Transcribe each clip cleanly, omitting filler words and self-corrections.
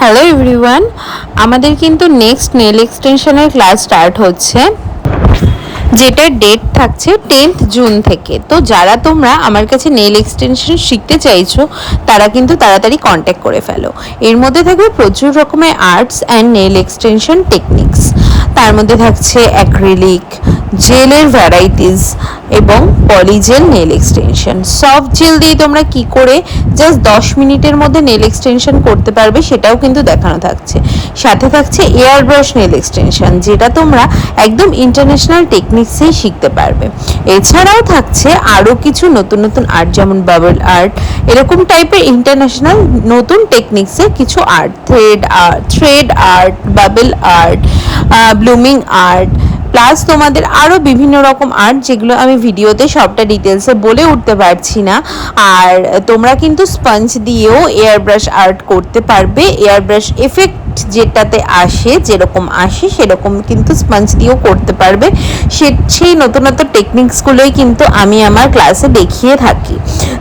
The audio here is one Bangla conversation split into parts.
হ্যালো এভরিওয়ান, আমাদের কিন্তু নেক্সট নেল এক্সটেনশনের ক্লাস স্টার্ট হচ্ছে, যেটার ডেট থাকছে 10th জুন থেকে। তো যারা তোমরা আমার কাছে নেল এক্সটেনশন শিখতে চাইছো তারা কিন্তু তাড়াতাড়ি কন্ট্যাক্ট করে ফেলো। এর মধ্যে থাকবে প্রচুর রকমের arts and nail extension techniques. তার মধ্যে থাকছে অ্যাক্রিলিক, জেলের ভ্যারাইটিস এবং পলিজেল নেল এক্সটেনশন। সফট জেল দিয়ে তোমরা কি করে জাস্ট 10 মিনিটের মধ্যে নেল এক্সটেনশন করতে পারবে সেটাও কিন্তু দেখানো থাকছে। সাথে থাকছে এয়ার ব্রাশ নেল এক্সটেনশন, যেটা তোমরা একদম ইন্টারন্যাশনাল টেকনিক্সেই শিখতে পারবে। এছাড়াও থাকছে আরও কিছু নতুন নতুন আর্ট, যেমন বাবল আর্ট, এরকম টাইপের ইন্টারন্যাশনাল নতুন টেকনিক্সের কিছু art, thread art, bubble art, blooming art, plus তোমাদের আরও বিভিন্ন রকম আর্ট, যেগুলো আমি ভিডিওতে সবটা ডিটেলসে বলে উঠতে পারছি না। আর তোমরা কিন্তু স্পঞ্জ দিয়েও এয়ার ব্রাশ আর্ট করতে পারবে। এয়ার ব্রাশ এফেক্ট যেটাতে আসে, যেরকম আসে সেরকম কিন্তু স্পঞ্জ দিয়েও করতে পারবে। সেই নতুন নতুন টেকনিক্সগুলোই কিন্তু আমি আমার ক্লাসে দেখিয়ে থাকি,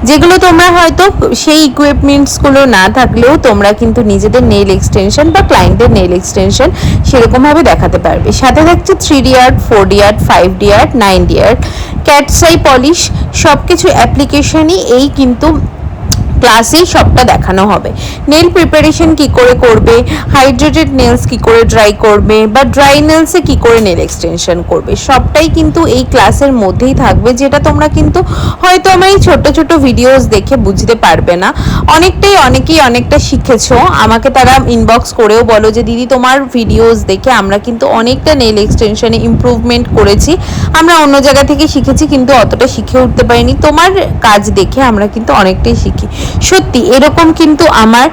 যেগুলো তোমরা হয়তো সেই ইকুইপমেন্টসগুলো না থাকলেও তোমরা কিন্তু নিজেদের নেল এক্সটেনশন বা ক্লায়েন্টের নেল এক্সটেনশন সেরকমভাবে দেখাতে পারবে। সাথে থাকছে 3D art, 4D art, 5D art, 9D art, cat's eye polish, সব কিছু অ্যাপ্লিকেশনই এই কিন্তু ক্লাসেই সবটা দেখানো হবে। নেল প্রিপারেশন কি করে করবে, হাইড্রেটেড নেলস কি করে ড্রাই করবে, বা ড্রাই নেলসে কি করে নেল এক্সটেনশন করবে, সবটাই কিন্তু এই ক্লাসের মধ্যেই থাকবে, যেটা তোমরা কিন্তু হয়তো আমার এই ছোট ছোট ভিডিওস দেখে বুঝতে পারবে না। অনেকেই অনেকটা শিখেছো, আমাকে তারা ইনবক্স করেও বলো যে দিদি তোমার ভিডিওস দেখে আমরা কিন্তু অনেকটা নেল এক্সটেনশনে ইমপ্রুভমেন্ট করেছি, আমরা অন্য জায়গা থেকে শিখেছি কিন্তু অতটা শিখে উঠতে পারিনি, তোমার কাজ দেখে আমরা কিন্তু অনেকটাই শিখি। সত্যি এরকম কিন্তু আমার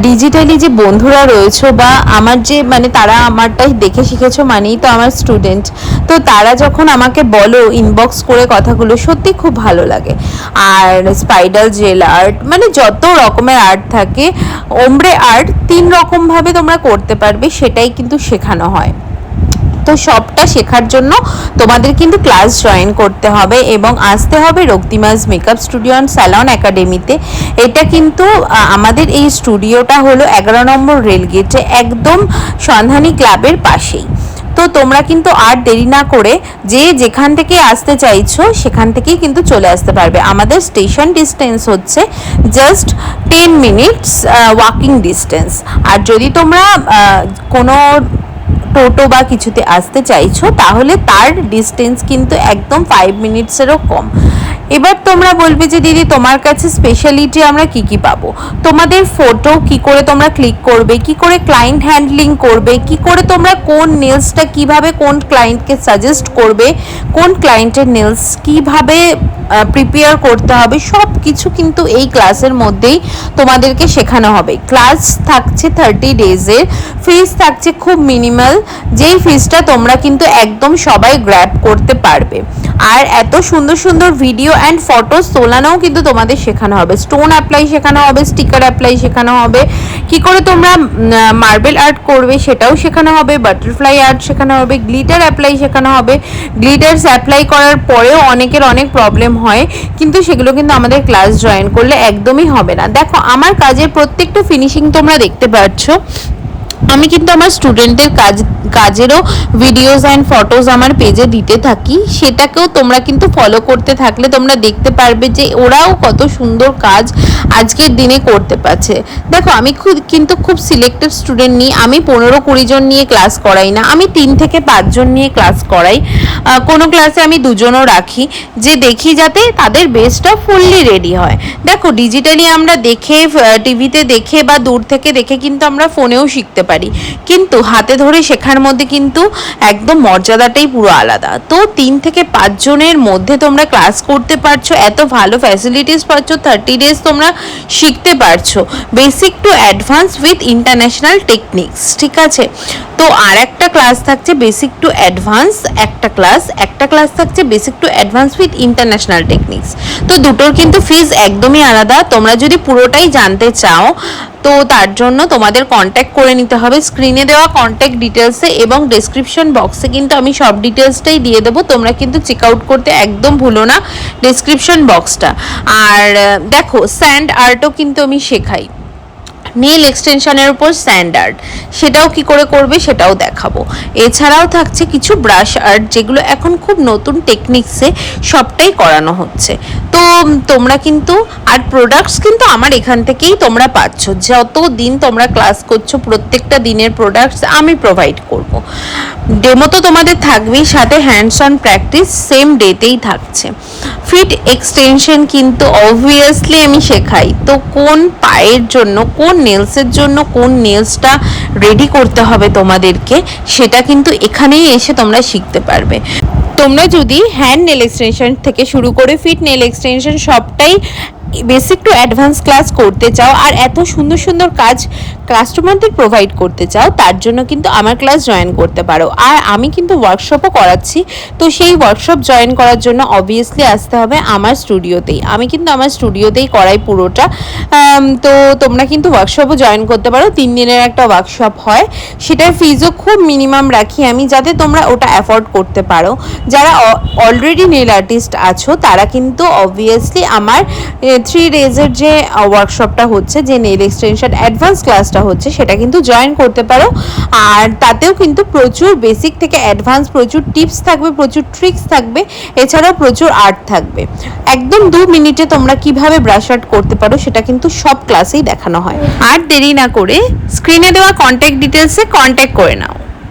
ডিজিটালি যে বন্ধুরা রয়েছে বা আমার যে তারা আমারটাই দেখে শিখেছো মানেই তো আমার স্টুডেন্ট, তো তারা যখন আমাকে বলো ইনবক্স করে কথাগুলো, সত্যি খুব ভালো লাগে। আর স্পাইডাল জেল আর্ট, যত রকমের আর্ট থাকে, ওমব্রে আর্ট 3 রকমভাবে তোমরা করতে পারবে, সেটাই কিন্তু শেখানো হয়। তো সবটা শেখার জন্য তোমাদের কিন্তু ক্লাস জয়েন করতে হবে এবং আসতে হবে রক্তিমাস মেকআপ স্টুডিও অ্যান্ড স্যালন একাডেমিতে। এটা কিন্তু আমাদের এই স্টুডিওটা হলো 11 নম্বর রেলগেটে, একদম সন্ধানী ক্লাবের পাশেই। তো তোমরা কিন্তু আর দেরি না করে যে যেখান থেকে আসতে চাইছো সেখান থেকেই কিন্তু চলে আসতে পারবে। আমাদের স্টেশন ডিস্টেন্স হচ্ছে জাস্ট 10 মিনিটস ওয়াকিং ডিস্টেন্স। আর যদি তোমরা কোনো টোটো বা কিছুতে আসতে চাইছো তাহলে তার ডিস্টেন্স কিন্তু একদম 5 মিনিটসেরও কম। এবার তোমরা বলবে যে দিদি তোমার কাছে স্পেশালিটি আমরা কি কি পাবো, তোমাদের ফটো কি করে তোমরা ক্লিক করবে, কি করে ক্লায়েন্ট হ্যান্ডলিং করবে, কি করে তোমরা কোন নেলসটা কিভাবে কোন ক্লায়েন্টকে সাজেস্ট করবে, কোন ক্লায়েন্টের নেলস কিভাবে প্রিপেয়ার করতে হবে, সব কিছু কিন্তু এই ক্লাসের মধ্যেই তোমাদেরকে শেখানো হবে। ক্লাস থাকছে 30 ডেজের, ফিস থাকছে খুব মিনিমাল, যেই ফিসটা তোমরা কিন্তু একদম সবাই গ্র্যাব করতে পারবে। আর এত সুন্দর সুন্দর ভিডিও অ্যান্ড ফটোস তোলানোও কিন্তু তোমাদের শেখানো হবে, স্টোন অ্যাপ্লাই শেখানো হবে, স্টিকার অ্যাপ্লাই শেখানো হবে, কি করে তোমরা মার্বেল আর্ট করবে সেটাও শেখানো হবে, বাটারফ্লাই আর্ট শেখানো হবে, গ্লিটার অ্যাপ্লাই শেখানো হবে। গ্লিটার্স অ্যাপ্লাই করার পরেও অনেকের অনেক প্রবলেম হয়, কিন্তু সেগুলো কিন্তু আমাদের ক্লাস জয়েন করলে একদমই হবে না। দেখো আমার কাজের প্রত্যেকটা ফিনিশিং তোমরা দেখতে পাচ্ছ, আমি কিন্তু আমার স্টুডেন্টদের কাজেরও ভিডিওস অ্যান্ড ফটোস আমার পেজে দিতে থাকি, সেটাকেও তোমরা কিন্তু ফলো করতে থাকলে তোমরা দেখতে পারবে যে ওরাও কত সুন্দর কাজ আজকের দিনে করতে পারছে। দেখো আমি কিন্তু খুব সিলেক্টেড স্টুডেন্ট নিই, আমি 15-20 জন নিয়ে ক্লাস করাই না, আমি 3 থেকে 5 জন নিয়ে ক্লাস করাই। কোনো ক্লাসে আমি 2 জনও রাখি, যে দেখি যাতে তাদের বেসটা ফুললি রেডি হয়। দেখো ডিজিটালি আমরা দেখে, টিভিতে দেখে বা দূর থেকে দেখে কিন্তু আমরা ফোনেও শিখতে পারি, কিন্তু হাতে ধরে শেখার মধ্যে কিন্তু একদম মর্যাদাটাই পুরো আলাদা। তো 3 থেকে 5 জনের মধ্যে তোমরা ক্লাস করতে পারছো, এত ভালো ফ্যাসিলিটিস পাচ্ছ, 30 ডেজ তোমরা শিখতে পারছো basic to advance with international techniques. ঠিক আছে, তো আর একটা ক্লাস থাকছে বেসিক টু অ্যাডভান্স, একটা ক্লাস থাকছে basic to advance with international techniques. তো দুটোর কিন্তু ফিজ একদমই আলাদা। তোমরা যদি পুরোটাই জানতে চাও তো তার জন্য তোমাদের কন্ট্যাক্ট করে নিতে হবে স্ক্রিনে দেওয়া কন্ট্যাক্ট ডিটেলসে, এবং ডেসক্রিপশন বক্সে কিন্তু আমি সব ডিটেলসটাই দিয়ে দেবো, তোমরা কিন্তু চেক আউট করতে একদম ভুলো না ডেসক্রিপশন বক্সটা। আর দেখো স্যান্ড আর্টও কিন্তু আমি শেখাই, নেল এক্সটেনশনের উপর স্যান্ড আর্ট, সেটাও কি করে করবে সেটাও দেখাবো। এছাড়াও থাকছে কিছু ব্রাশ আর্ট, যেগুলো এখন খুব নতুন টেকনিক্সে সবটাই করানো হচ্ছে। তো তোমরা কিন্তু, আর প্রোডাক্টস কিন্তু আমার এখান থেকেই তোমরা পাচ্ছ, যত দিন তোমরা ক্লাস করছো প্রত্যেকটা দিনের প্রোডাক্টস আমি প্রোভাইড করব। ডেমো তো তোমাদের থাকবেই, সাথে হ্যান্ডস অন প্র্যাকটিস সেম ডেতেই থাকছে। ফিট এক্সটেনশন কিন্তু অবভিয়াসলি আমি শেখাই, তো কোন পায়ের জন্য, কোন নেলসের জন্য কোন নেলসটা রেডি করতে হবে তোমাদেরকে, সেটা কিন্তু এখানেই এসে তোমরা শিখতে পারবে। তোমরা যদি হ্যান্ড নেল এক্সটেনশন থেকে শুরু করে ফিট নেল এক্সটেনশন সবটাই বেসিক টু অ্যাডভান্স ক্লাস করতে চাও, আর এত সুন্দর সুন্দর কাজ কাস্টমারদের প্রোভাইড করতে চাও, তার জন্য কিন্তু আমার ক্লাস জয়েন করতে পারো। আর আমি কিন্তু ওয়ার্কশপও করাচ্ছি, তো সেই ওয়ার্কশপ জয়েন করার জন্য অবভিয়াসলি আসতে হবে আমার স্টুডিওতেই। আমি কিন্তু আমার স্টুডিওতেই করাই পুরোটা। তো তোমরা কিন্তু ওয়ার্কশপও জয়েন করতে পারো। 3 দিনের একটা ওয়ার্কশপ হয়, সেটার ফিজও খুব মিনিমাম রাখি আমি, যাতে তোমরা ওটা অ্যাফোর্ড করতে পারো। যারা অলরেডি নেল আর্টিস্ট আছো তারা কিন্তু অবভিয়াসলি আমার 3 ডেজের যে ওয়ার্কশপটা হচ্ছে, যে নেল এক্সটেনশন অ্যাডভান্স ক্লাসটা হচ্ছে, সেটা কিন্তু জয়েন করতে পারো। আর তাতেও কিন্তু প্রচুর বেসিক থেকে অ্যাডভান্স প্রচুর টিপস থাকবে, প্রচুর ট্রিক্স থাকবে, এছাড়াও প্রচুর আর্ট থাকবে। একদম 2 মিনিটে তোমরা কিভাবে ব্রাশ আর্ট করতে পারো সেটা কিন্তু সব ক্লাসেই দেখানো হয়। আর দেরি না করে স্ক্রিনে দেওয়া কন্ট্যাক্ট ডিটেলসে কন্ট্যাক্ট করে নাও।